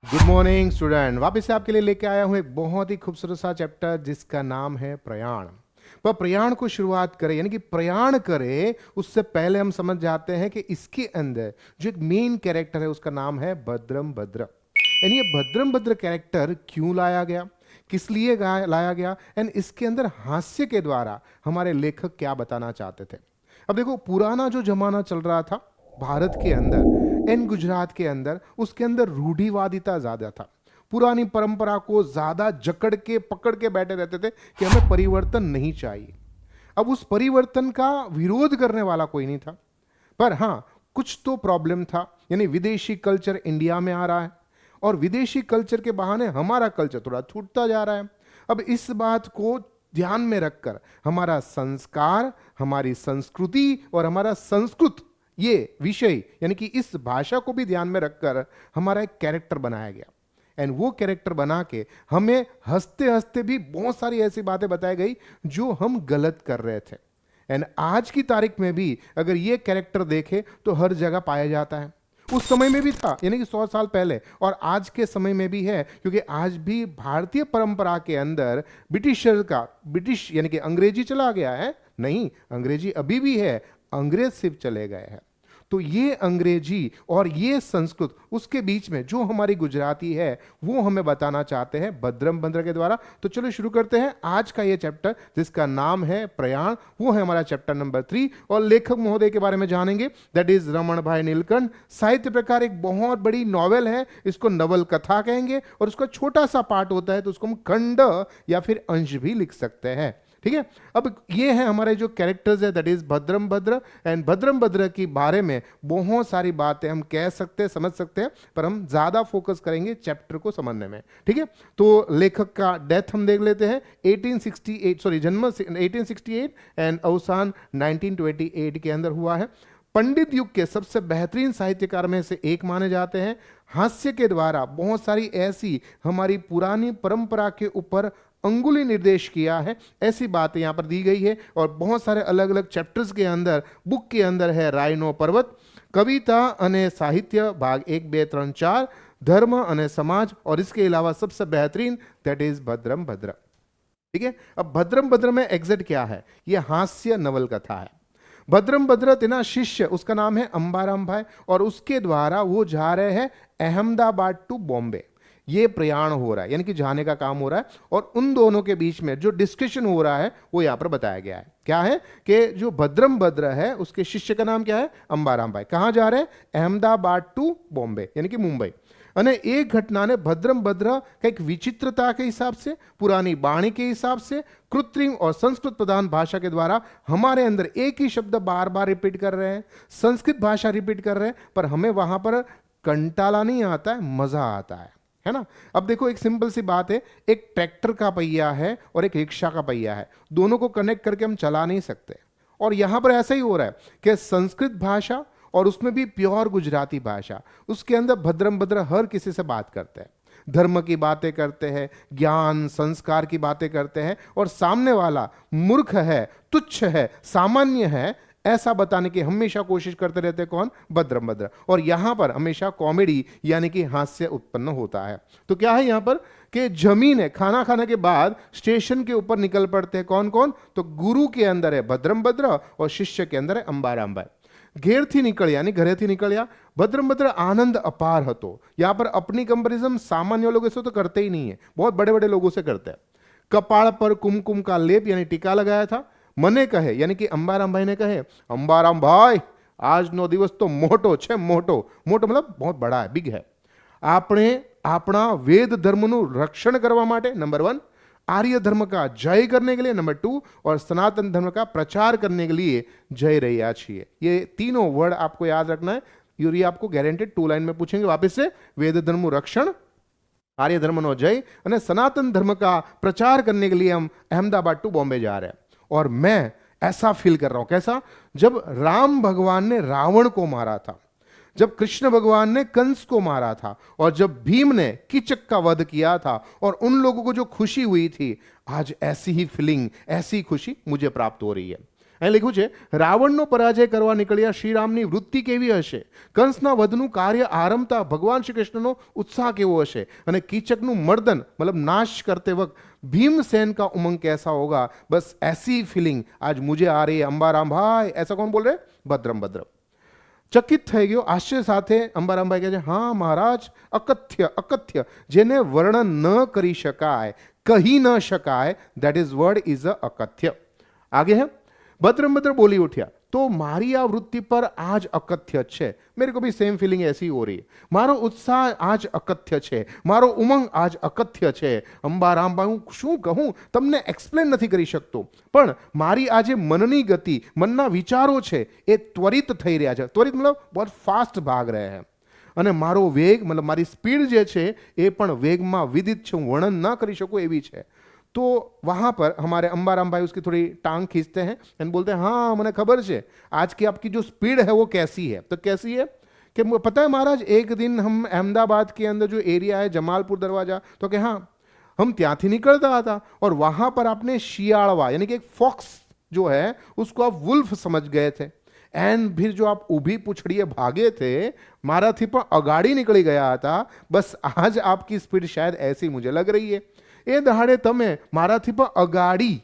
Good morning student. वापस से आपके लिए लेके आया हूं एक बहुत ही खूबसूरत सा चैप्टर जिसका नाम है प्रयाण। पर प्रयाण को शुरुआत करें यानी कि प्रयाण करें उससे पहले हम समझ जाते हैं कि इसके अंदर जो एक मेन कैरेक्टर है उसका नाम है भद्रम भद्र। यानी ये भद्रम भद्र कैरेक्टर क्यों लाया गया, किस लिए लाया गया, एंड इसके अंदर हास्य के द्वारा हमारे लेखक क्या बताना चाहते थे। अब देखो, पुराना जो जमाना चल रहा था भारत के अंदर एंड गुजरात के अंदर, उसके अंदर रूढ़िवादिता ज्यादा था। पुरानी परंपरा को ज्यादा जकड़ के पकड़ के बैठे रहते थे कि हमें परिवर्तन नहीं चाहिए। अब उस परिवर्तन का विरोध करने वाला कोई नहीं था, पर हाँ कुछ तो प्रॉब्लम था। यानी विदेशी कल्चर इंडिया में आ रहा है और विदेशी कल्चर के बहाने हमारा कल्चर थोड़ा छूटता जा रहा है। अब इस बात को ध्यान में रखकर हमारा संस्कार, हमारी संस्कृति और हमारा संस्कृत, ये विषय यानी कि इस भाषा को भी ध्यान में रखकर हमारा एक कैरेक्टर बनाया गया। एंड वो कैरेक्टर बना के हमें हंसते हंसते भी बहुत सारी ऐसी बातें बताई गई जो हम गलत कर रहे थे। एंड आज की तारीख में भी अगर ये कैरेक्टर देखे तो हर जगह पाया जाता है। उस समय में भी था यानी कि 100 साल पहले, और आज के समय में भी है, क्योंकि आज भी भारतीय परंपरा के अंदर ब्रिटिश यानी कि अंग्रेजी चला गया है नहीं, अंग्रेजी अभी भी है, अंग्रेज सिर्फ चले गए हैं। तो ये अंग्रेजी और ये संस्कृत, उसके बीच में जो हमारी गुजराती है वो हमें बताना चाहते हैं भद्रम भद्र के द्वारा। तो चलो शुरू करते हैं आज का ये चैप्टर जिसका नाम है प्रयाण। वो है हमारा चैप्टर नंबर 3 और लेखक महोदय के बारे में जानेंगे, दैट इज रमण भाई नीलकंठ। साहित्य प्रकार एक बहुत बड़ी नॉवेल है, इसको नवल कथा कहेंगे, और उसका छोटा सा पार्ट होता है तो उसको हम खंड या फिर अंश भी लिख सकते हैं। ठीक है, अब ये है हमारे जो कैरेक्टर्स है, दैट इज भद्रम भद्र। एंड भद्रम भद्र के बारे में बहुत सारी बातें हम कह सकते हैं, समझ सकते हैं, पर हम ज्यादा फोकस करेंगे चैप्टर को समझने में। ठीक है, तो लेखक का डेथ हम देख लेते हैं। 1868 सॉरी जन्म 1868 एंड अवसान 1928 के अंदर हुआ है। पंडित युग के सबसे बेहतरीन साहित्यकार में से एक माने जाते हैं। हास्य के द्वारा बहुत सारी ऐसी हमारी पुरानी परंपरा के ऊपर अंगुली निर्देश किया है, ऐसी बातें यहां पर दी गई है। और बहुत सारे अलग अलग चैप्टर्स के अंदर, बुक के अंदर है रायनो पर्वत, कविता अने साहित्य भाग 1, 2, 3, 4, धर्म अने समाज, और इसके अलावा सबसे बेहतरीन दैट इज भद्रम भद्र। ठीक है, अब भद्रम भद्र में एग्जैक्ट क्या है, यह हास्य नवल कथा है। भद्रम भद्र तेना शिष्य, उसका नाम है अंबाराम भाई, और उसके द्वारा वो जा रहे हैं अहमदाबाद टू बॉम्बे। ये प्रयाण हो रहा है यानी कि जाने का काम हो रहा है, और उन दोनों के बीच में जो डिस्कशन हो रहा है वो यहां पर बताया गया है। क्या है कि जो भद्रम भद्र है उसके शिष्य का नाम क्या है, अंबाराम भाई। कहां जा रहे हैं, अहमदाबाद टू बॉम्बे यानी कि मुंबई। અને एक घटना ने भद्रम भद्र का एक विचित्रता के हिसाब से, पुरानी वाणी के हिसाब से, कृत्रिम और संस्कृत प्रधान भाषा के द्वारा हमारे अंदर एक ही शब्द बार बार रिपीट कर रहे हैं, संस्कृत भाषा रिपीट कर रहे हैं, पर हमें वहां पर कंटाला नहीं आता है, मजा आता है ना। अब देखो एक सिंपल सी बात है, एक ट्रैक्टर का पहिया है और एक रिक्शा का पहिया है, दोनों को कनेक्ट करके हम चला नहीं सकते। और यहां पर ऐसा ही हो रहा है कि संस्कृत भाषा और उसमें भी प्योर गुजराती भाषा, उसके अंदर भद्रम भद्र हर किसी से बात करते हैं, धर्म की बातें करते हैं, ज्ञान संस्कार की बातें करते हैं, और सामने वाला मूर्ख है, तुच्छ है, सामान्य है, ऐसा बताने की हमेशा कोशिश करते रहते हैं कौन, भद्रम भद्र। और यहां पर हमेशा कॉमेडी यानी कि हास्य उत्पन्न होता है। तो क्या है यहां पर कि जमीन है, खाना खाने के बाद स्टेशन के ऊपर निकल पड़ते हैं कौन कौन, तो गुरु के अंदर है भद्रम भद्र और शिष्य के अंदर है अंबाराम भाई। ઘેરથી નીકળ્યા यानी ઘરેથી નીકળ્યા, ભદ્રમ ભદ્ર आनंद अपार હતો। यहां पर अपनी कंपेरिजन सामान्य लोगों से तो करते ही नहीं है, बहुत बड़े बड़े लोगों से करते हैं। कपाड़ पर कुमकुम का लेप यानी टीका लगाया था। मने कहे यानी कि अंबाराम भाई ने कहे, अंबाराम भाई आज नो दिवस तो मोटो छे, मोटो मोटो मतलब बहुत बड़ा है, बिग है। આપણે આપણા વેદ ધર્મનું રક્ષણ કરવા માટે નંબર 1, आर्य धर्म का जय करने के लिए नंबर 2, और सनातन धर्म का प्रचार करने के लिए जय रैया छिए। ये तीनों वर्ड आपको याद रखना है, ये आपको गारंटेड 2 लाइन में पूछेंगे वापस से। वेद धर्म रक्षण, आर्य धर्म नो जय, और सनातन धर्म का प्रचार करने के लिए हम अहमदाबाद टू बॉम्बे जा रहे हैं। और मैं ऐसा फील कर रहा हूं, कैसा, जब राम भगवान ने रावण को मारा था, जब कृष्ण भगवान ने कंस को मारा था, और जब भीम ने कीचक का वध किया था, और उन लोगों को जो खुशी हुई थी, आज ऐसी ही फीलिंग, ऐसी खुशी मुझे प्राप्त हो रही है। અહીં લખ્યું છે, રાવણનો પરાજય કરવા નીકળ્યા શ્રીરામની વૃત્તિ કેવી હશે, કંસના વધનું કાર્ય આરંભતા ભગવાન શ્રી કૃષ્ણનો उत्साह કેવો હશે, અને કીચકનું મર્દન मतलब नाश करते वक्त भीमसेन का उमंग कैसा होगा। बस ऐसी फीलिंग आज मुझे आ रही है अंबाराम भाई। ऐसा कौन बोल रहे? भद्रम भद्र ચકિત થઈ ગયો આશ્ચર્ય સાથે અંબારામભાઈ કહે છે, હા મહારાજ, અકથ્ય અકથ્ય જેને વર્ણન ન કરી શકાય, કહી ન શકાય, that is word is a અકથ્ય। આગે હે भद्रम भद्र बोली उठ्या, तो मारी आ वृत्ति पर आज अकथ्य छे। मेरे को भी सेम फीलिंग ऐसी हो रही है। मारो उत्साह आज अकथ्य छे, मारो उमंग आज अकथ्य छे। अंबाराम भाई, हूँ शू कहूँ, तमने एक्सप्लेन नहीं करी शकतो, पण मारी आज मननी गति, मनना विचारो छे ए त्वरित थई रह्या छे। त्वरित मतलब बहुत फास्ट भाग रहे हैं, અને મારો વેગ मतलब મારી સ્પીડ જે છે એ પણ વેગમાં વિદિત છે, હું વર્ણન ના કરી શકું એવી છે। तो वहां पर हमारे अंबाराम भाई उसकी थोड़ी टांग खींचते हैं एंड बोलते हैं, हाँ मैंने खबर है आज की आपकी जो स्पीड है वो कैसी है। तो कैसी है कि पता है महाराज, एक दिन हम अहमदाबाद के अंदर जो एरिया है जमालपुर दरवाजा, तो कि हाँ हम ત્યાંથી निकलता था और वहां पर आपने शियाड़वा यानी कि एक फॉक्स जो है उसको आप वुल्फ समझ गए थे, एंड फिर जो आप ऊभी पुछड़िए भागे थे, माराथी पर अगाड़ी निकली गया था। बस आज आपकी स्पीड शायद ऐसी मुझे लग रही है। એ દહાડે તમે મારાથી પણ અગાડી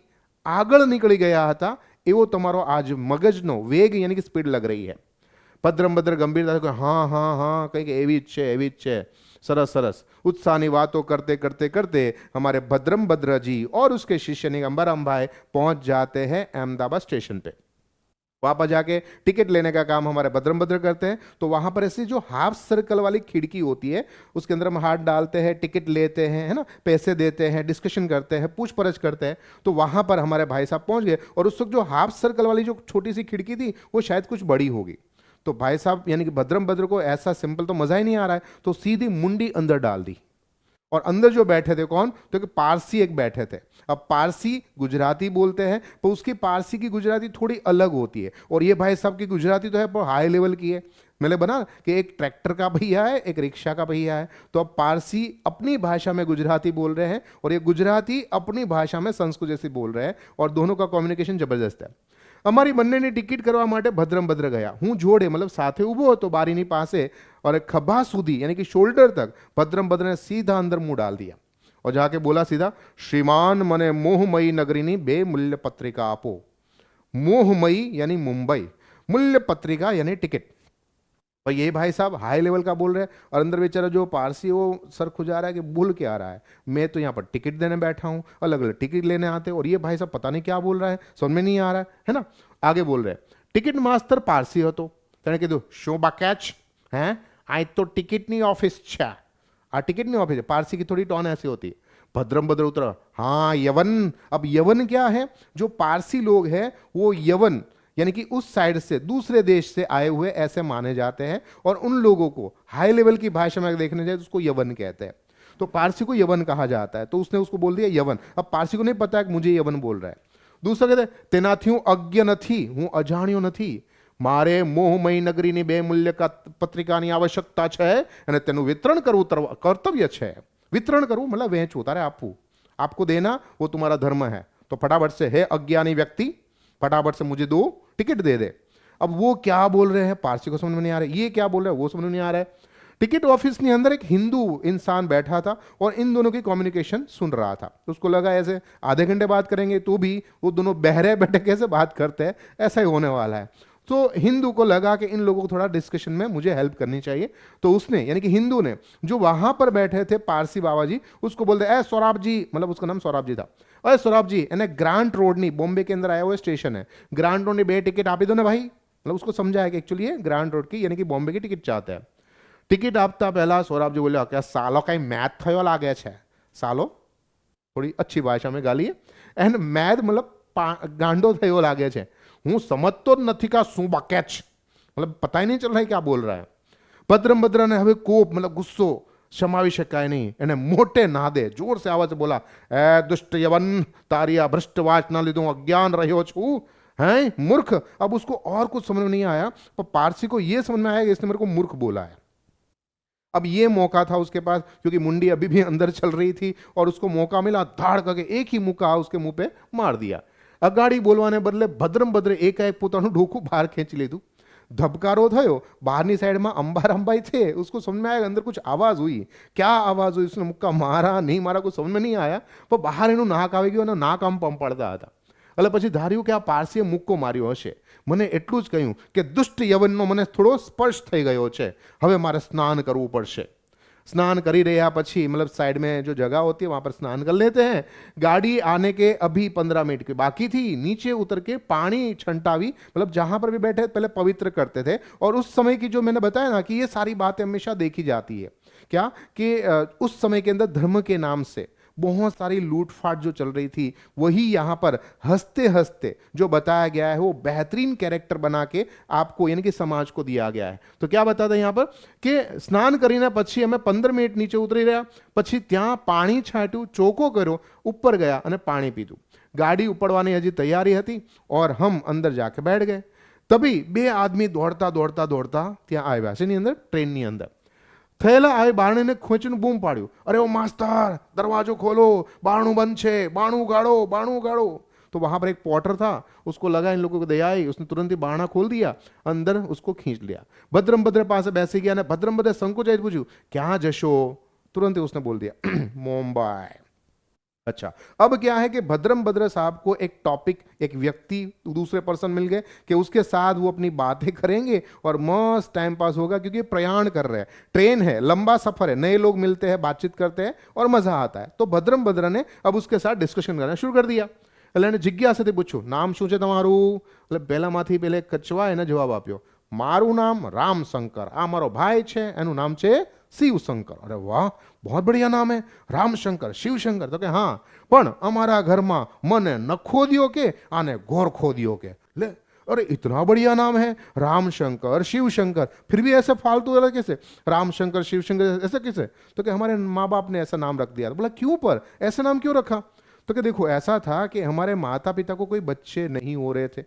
આગળ નીકળી ગયા હતા, એવો તમારો આજ મગજનો વેગ યાની કે સ્પીડ લગ રહી है। ભદ્રમ ભદ્ર ગંભીરતાથી કહે, हाँ हाँ हाँ કંઈક એવી જ છે, એવી જ છે। સરસ સરસ उत्साहनी बातों करते करते करते हमारे भद्रम भद्र जी और उसके शिष्य ने अंबाराम भाई पहुंच जाते हैं अहमदाबाद स्टेशन पे। वहां पर जाके टिकट लेने का काम हमारे भद्रम भद्र करते हैं। तो वहां पर ऐसी जो हाफ सर्कल वाली खिड़की होती है उसके अंदर हम हाथ डालते हैं, टिकट लेते हैं, है ना, पैसे देते हैं, डिस्कशन करते हैं, पूछ परछ करते हैं। तो वहां पर हमारे भाई साहब पहुंच गए और उस वक्त जो हाफ सर्कल वाली जो छोटी सी खिड़की थी वो शायद कुछ बड़ी होगी। तो भाई साहब यानी कि भद्रम भद्र को ऐसा सिंपल तो मजा ही नहीं आ रहा है, तो सीधी मुंडी अंदर डाल दी। और अंदर जो बैठे थे कौन, तो कि पारसी एक बैठे थे। अब पारसी गुजराती बोलते हैं, पर उसकी पारसी की गुजराती थोड़ी अलग होती है, और ये भाई साहब की गुजराती तो है पर हाई लेवल की है। मैंने बना कि एक ट्रैक्टर का भैया है, एक रिक्शा का भैया है। तो अब पारसी अपनी भाषा में गुजराती बोल रहे हैं और ये गुजराती अपनी भाषा में संस्कृत जैसी बोल रहे हैं, और दोनों का कम्युनिकेशन जबरदस्त है। અમારી બંનેની ટિકિટ કરવા માટે ભદ્રમ ભદ્ર ગયા। હું જોડે मतलब સાથે ઊભો હતો બારીની પાસે, और खभा સુધી यानी कि शोल्डर तक भद्रम भद्र ने सीधा अंदर मुंह डाल दिया और जाके बोला सीधा, श्रीमान मने मोहमयी नगरीनी बे मूल्य पत्रिका आपो। मोहमयी यानी मुंबई, मूल्य पत्रिका यानी टिकट। और ये भाई साहब हाई लेवल का बोल रहे हैं, और अंदर बेचारा जो पारसी वो सर खुजा रहा है कि भूल क्या रहा है, मैं तो यहाँ पर टिकट देने बैठा हूँ, अलग अलग टिकट लेने आते हैं, और ये भाई साहब पता नहीं क्या बोल रहा है, समझ में नहीं आ रहा है ना। आगे बोल रहे हैं, टिकट मास्टर पारसी हो तो तेने कीधु शो बाकेच है, आई तो टिकटनी ऑफिस छे, आ टिकटनी ऑफिस है। पारसी की थोड़ी टोन ऐसी होती है। भद्रम भद्र उतरा, हाँ यवन। अब यवन क्या है, जो पारसी लोग हैं वो यवन यानी कि उस साइड से दूसरे देश से आए हुए ऐसे माने जाते हैं, और उन लोगों को हाई लेवल की भाषा में देखने जाए तो उसको यवन कहते हैं। तो पारसी को यवन कहा जाता है, तो उसने उसको बोल दिया यवन। अब पारसी को नहीं पता है कि मुझे यवन बोल रहा है। दूसरा कहते हैं, तेनाथी हूँ अज्ञ नथी, हूँ अजाण्यो नथी, मारे मोहमयी नगरीनी बे मूल्य का पत्रिकानी आवश्यकता है અને તેનું વિતરણ કરવું કર્તવ્ય છે। વિતરણ કરવું मतलब વહેંચવું, તારે આપવું, आपको देना वो तुम्हारा धर्म है। तो फटाफट से, हे अज्ञानी व्यक्ति, फटाफट से मुझे दो, टिकट दे दे। अब वो क्या बोल रहे हैं पारसी को समझ में नहीं आ रहा है, ये क्या बोल रहे हैं वो समझ में नहीं आ रहा है। टिकट ऑफिस के अंदर एक हिंदू इंसान बैठा था और इन दोनों की कम्युनिकेशन सुन रहा था। तो उसको लगा ऐसे आधे घंटे बात करेंगे तो भी वो दोनों बहरे बैठे कैसे बात करते हैं, ऐसा ही होने वाला है। तो हिंदू को लगा कि इन लोगों को थोड़ा डिस्कशन में मुझे हेल्प करनी चाहिए। तो उसने यानी कि हिंदू ने जो वहां पर बैठे थे पारसी बाबा जी, उसको बोलते ए सौराब जी, मतलब उसका नाम सौराब जी था, अरे सौराब जी एने ग्रांट रोड नहीं, बॉम्बे के अंदर आया हुआ स्टेशन है, ग्रांट रोड बे टिकट आप ही दो ना भाई। मतलब उसको समझाया कि एक्चुअली ये ग्रांट रोड की यानी कि बॉम्बे की टिकट चाहते हैं। टिकट आपता पहला सौराब जी बोले, क्या सालो कई मैथ थयो लागे छे, सालो थोड़ी अच्छी भाषा में गाली है, एंड मैथ मतलब गांडो थयो लागे छे, हूँ समझतो नहीं का शू बाकेच, मतलब पता ही नहीं चल रहा है क्या बोल रहा है। भद्रम भद्र ने हवे कोप मतलब गुस्सो क्षमावी शकाय नहीं, एने मोटे नादे जोर से आवाज बोला, ए दुष्ट यवन, तारी आ भ्रष्ट वाच ना लीधो अज्ञान रह्यो छू, हैं मूर्ख। अब उसको और कुछ समझ में नहीं आया, पर पारसी को यह समझ में आया कि इसने मेरे को मूर्ख बोला है। अब ये मौका था उसके पास, क्योंकि मुंडी अभी भी अंदर चल रही थी और उसको मौका मिला, धाड़ करके एक ही मुक्का उसके मुंह पे मार दिया। અગાડી બોલવાને બદલે ભદ્રમ ભદ્રે એકાએક પોતાનું ડોકું બહાર ખેંચી લીધું. ધબકારો થયો. બહારની સાઈડમાં અંબારામભાઈ थे, उसको समझ में आया अंदर कुछ आवाज हुई. क्या आवाज हुई? उसने मुक्का मारा नहीं मारा कुछ समझ में नहीं आया, પણ બહાર એનું નાક આવી ગયું અને નાક આમ પંપાળતા હતા. એટલે પછી ધાર્યું કે આ પારસીએ મુક્કો માર્યો હશે. મને એટલું જ કહ્યું કે દુષ્ટ યવનનો મને થોડો સ્પર્શ થઈ ગયો છે, હવે મારે સ્નાન કરવું પડશે. स्नान कर ही रहा पछी मतलब साइड में जो जगह होती है वहां पर स्नान कर लेते हैं. गाड़ी आने के अभी 15 मिनट की बाकी थी. नीचे उतर के पानी छंटावी, मतलब जहां पर भी बैठे पहले पवित्र करते थे. और उस समय की जो मैंने बताया ना कि ये सारी बातें हमेशा देखी जाती है क्या कि उस समय के अंदर धर्म के नाम से बहुत सारी लूटफाट जो चल रही थी, वही यहाँ पर हंसते हंसते जो बताया गया है वो बेहतरीन कैरेक्टर बना के आपको यानी कि समाज को दिया गया है. तो क्या बताता है यहाँ पर कि स्नान કરીને પછી અમે 15 મિનિટ નીચે ઉતરી રહ્યા, પછી ત્યાં પાણી છાંટ્યું, ચોકો કર્યો, ઉપર ગયા અને પાણી પીધું. ગાડી ઉપડવાની હજી તૈયારી હતી और हम अंदर जाके बैठ गए. तभी બે આદમી દોડતા દોડતા દોડતા ત્યાં આવ્યા છે ની અંદર, ટ્રેનની અંદર. થયેલા આવે બારણે ખોંચીને બૂમ પાડ્યું, અરે ઓ માસ્ટર दरवाजो खोलो, बारणू बंद छे, बाणू उगाड़ो, बाणू उगाड़ो. तो वहां पर एक पोर्टर था, उसको लगा इन लोगों को दया आई, उसने तुरंत ही बारना खोल दिया, अंदर उसको खींच लिया. भद्रम भद्र पास बैसी गया ने भद्रम भद्र संकोचाई पूछ्યું क्या जशो? तुरंत ही उसने बोल दिया मुंबई. अच्छा, अब क्या है कि भद्रम भद्र साहब को एक टॉपिक, एक व्यक्ति, दूसरे पर्सन मिल गए कि उसके साथ वो अपनी बातें करेंगे और मस्त टाइम पास होगा, क्योंकि प्रयाण कर रहे हैं, ट्रेन है, लंबा सफर है, नए लोग मिलते हैं, बातचीत करते हैं और मजा आता है. तो भद्रम भद्र ने अब उसके साथ डिस्कशन करना शुरू कर दिया. એટલે એને જિજ્ઞાસાથી પૂછ્યું નામ શું છે તમારું? એટલે પહેલામાંથી પહેલે કચવા એને જવાબ આપ્યો, મારું નામ રામશંકર, આ મારો ભાઈ છે, એનું નામ છે શિવશંકર. અરે વાહ, बहुत बढ़िया नाम है, रामशंकर, शिवशंकर. तो के हाँ, पण अमारा घर में मने नखो दियो के आने घोर खो दियो के. ले, अरे इतना बढ़िया नाम है, रामशंकर शिवशंकर, फिर भी ऐसे फालतू वाला कैसे रामशंकर शिवशंकर ऐसे कैसे? तो कि हमारे माँ बाप ने ऐसा नाम रख दिया. बोला क्यों, पर ऐसा नाम क्यों रखा? तो कि देखो ऐसा था कि हमारे माता पिता को कोई बच्चे नहीं हो रहे थे,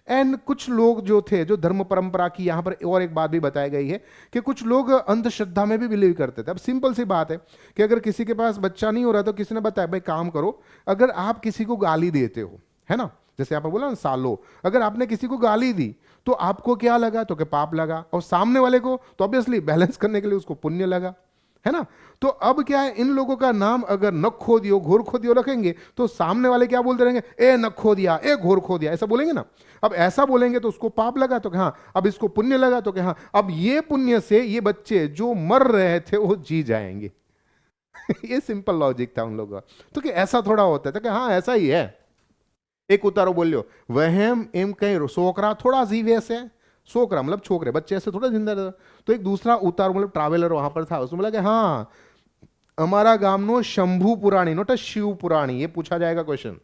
एंड कुछ लोग जो थे, जो धर्म परंपरा की यहाँ पर और एक बात भी बताई गई है कि कुछ लोग अंधश्रद्धा में भी बिलीव करते थे. अब सिंपल सी बात है कि अगर किसी के पास बच्चा नहीं हो रहा तो किसी ने बताया भाई काम करो, अगर आप किसी को गाली देते हो, है ना, जैसे आपने बोला ना सालो, अगर आपने किसी को गाली दी तो आपको क्या लगा? तो कि पाप लगा, और सामने वाले को तो ऑब्वियसली बैलेंस करने के लिए उसको पुण्य लगा, है ना. तो अब क्या है, इन लोगों का नाम अगर नखो दियो, घोर खो दियो रखेंगे तो सामने वाले क्या बोलते रहेंगे, ए नखो दिया, ए घोर खो दिया, ऐसा बोलेंगे ना. अब ऐसा बोलेंगे तो उसको पाप लगा, तो हाँ, अब इसको पुण्य लगा, तो हाँ, अब ये पुण्य से ये बच्चे जो मर रहे थे वो जी जाएंगे. ये सिंपल लॉजिक था उन लोगों का. तो कि ऐसा थोड़ा होता है, तो कि हाँ ऐसा ही है. एक उतारो बोलियो वहम एम कहीं सोकरा थोड़ा जीवे से, सोकरा मतलब छोकरे, बच्चे ऐसे थोड़ा जिंदा रहता. तो एक दूसरा उतार मतलब ट्रैवलर वहां पर था, उसने बोला कि हाँ हमारा गामनो शंभू पुराणी, नोट शिव पुराणी, ये पूछा जाएगा क्वेश्चन.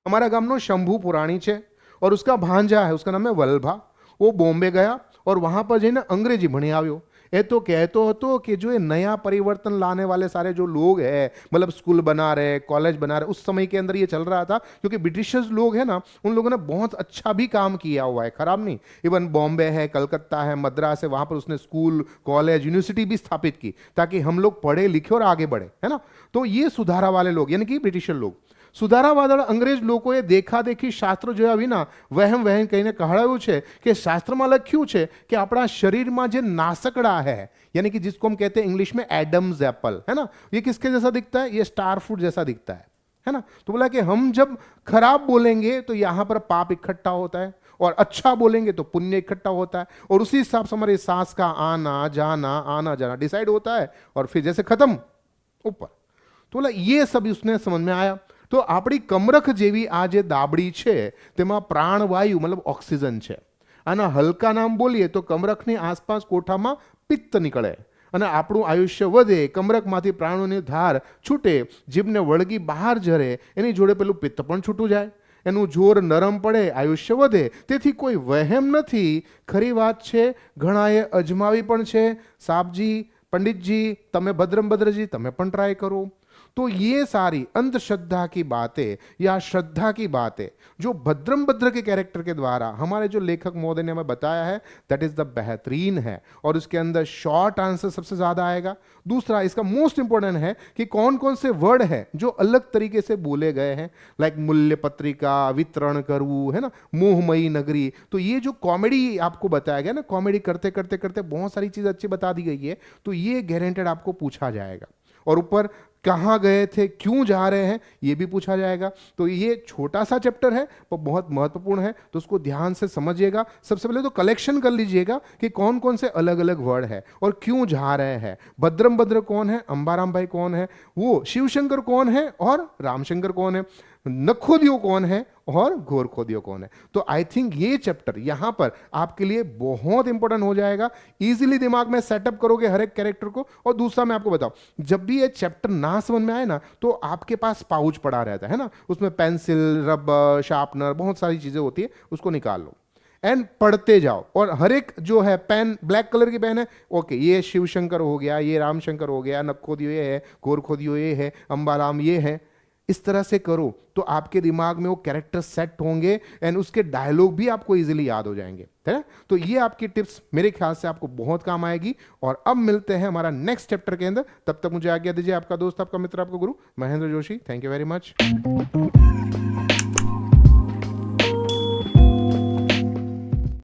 हमारा गामनो शंभू पुराणी छे और उसका भांजा है, उसका नाम है वल्भा. वो बॉम्बे गया और वहां पर जઈને अंग्रेजी भणी આવ્યો. ये तो कहतो હતો कि जो ये नया परिवर्तन लाने वाले सारे जो लोग हैं, मतलब स्कूल बना रहे, कॉलेज बना रहे, उस समय के अंदर ये चल रहा था, क्योंकि ब्रिटिशर्स लोग हैं ना, उन लोगों ने बहुत अच्छा भी काम किया हुआ है, खराब नहीं. इवन बॉम्बे है, कलकत्ता है, मद्रास है, वहां पर उसने स्कूल, कॉलेज, यूनिवर्सिटी भी स्थापित की ताकि हम लोग पढ़े लिखे और आगे बढ़े, है ना. तो ये सुधारा वाले लोग यानी कि ब्रिटिशर लोग, સુધારાવાળા અંગ્રેજ લોકોએ દેખાદેખી શાસ્ત્ર જોયા વિના વહેમ વહેમ કહીને કહાડ્યું છે કે શાસ્ત્રમાં લખ્યું છે કે આપણા શરીરમાં જે નાસકડા है, यानी कि जिसको हम कहते हैं इंग्लिश में एडम्स एप्पल, है ना, ये किसके जैसा दिखता है? ये स्टार फ्रूट जैसा दिखता है ना. तो बोला कि हम जब खराब बोलेंगे तो यहाँ पर पाप इकट्ठा होता है और अच्छा बोलेंगे तो पुण्य इकट्ठा होता है, और उसी हिसाब से हमारे सांस का आना जाना डिसाइड होता है, और फिर जैसे खत्म ऊपर. तो बोला ये सब उसने समझ में आया. तो આપણી કમરખ જેવી આ જે દાબડી છે તેમાં પ્રાણવાયુ मतलब ઓક્સિજન છે. આના હલકા નામ બોલીએ તો કમરખની આસપાસ કોઠામાં પિત્ત નીકળે અને આપણું આયુષ્ય વધે, કમરખમાંથી પ્રાણોની ધાર છૂટે, જીભને વળગી બહાર ઝરે, એની જોડે પેલું પિત્ત પણ છૂટું જાય, એનું જોર નરમ પડે, આયુષ્ય વધે. તેથી કોઈ વહેમ નથી, ખરી વાત છે, ઘણાએ અજમાવી પણ છે. સાબજી, પંડિતજી, તમે ભદ્રમ ભદ્રજી તમે પણ ટ્રાય કરો. तो ये सारी अंधश्रद्धा की बातें या श्रद्धा की बातें जो भद्रम भद्र के कैरेक्टर के द्वारा हमारे जो लेखक महोदय ने हमें बताया है, दैट इज द बेहतरीन है। और उसके अंदर शॉर्ट आंसर सबसे ज्यादा आएगा। दूसरा इसका मोस्ट इंपॉर्टेंट है कि कौन कौन से वर्ड है जो अलग तरीके से बोले गए हैं, लाइक मूल्य पत्रिका, वितरण करू, है ना, मोहमयी नगरी। तो ये जो कॉमेडी आपको बताया गया ना, कॉमेडी करते करते करते बहुत सारी चीज अच्छी बता दी गई है, तो ये गारंटेड आपको पूछा जाएगा। और ऊपर कहां गए थे, क्यों जा रहे हैं, ये भी पूछा जाएगा। तो ये छोटा सा चैप्टर है पर बहुत महत्वपूर्ण है, तो उसको ध्यान से समझिएगा। सबसे पहले तो कलेक्शन कर लीजिएगा कि कौन कौन से अलग अलग वर्ड है और क्यों जा रहे हैं। भद्रम भद्र कौन है, अंबाराम भाई कौन है, वो शिवशंकर कौन है और रामशंकर कौन है, नखोदियो कौन है और घोर खोदियो कौन है। तो आई थिंक ये चैप्टर यहां पर आपके लिए बहुत इंपॉर्टेंट हो जाएगा। इजीली दिमाग में सेटअप करोगे हर एक कैरेक्टर को। और दूसरा मैं आपको बताऊं, जब भी ये चैप्टर ना समझ में आए ना, तो आपके पास पाउच पड़ा रहता है ना, उसमें पेंसिल, रबर, शार्पनर, बहुत सारी चीजें होती है, उसको निकाल लो एंड पढ़ते जाओ। और हर एक जो है पेन, ब्लैक कलर की पेन है, ओके, ये शिवशंकर हो गया, ये रामशंकर हो गया, नखोदियो ये है, घोर खोदियो ये है, अंबाराम ये है। इस तरह से करो तो आपके दिमाग में वो कैरेक्टर सेट होंगे एंड उसके डायलॉग भी आपको इजीली याद हो जाएंगे, है ना। तो ये आपकी टिप्स मेरे ख्याल से आपको बहुत काम आएगी। और अब मिलते हैं हमारा नेक्स्ट चैप्टर के अंदर। तब तक मुझे आज्ञा दीजिए। आपका दोस्त, आपका मित्र, आपका गुरु Mahendra Joshi. Thank you very much.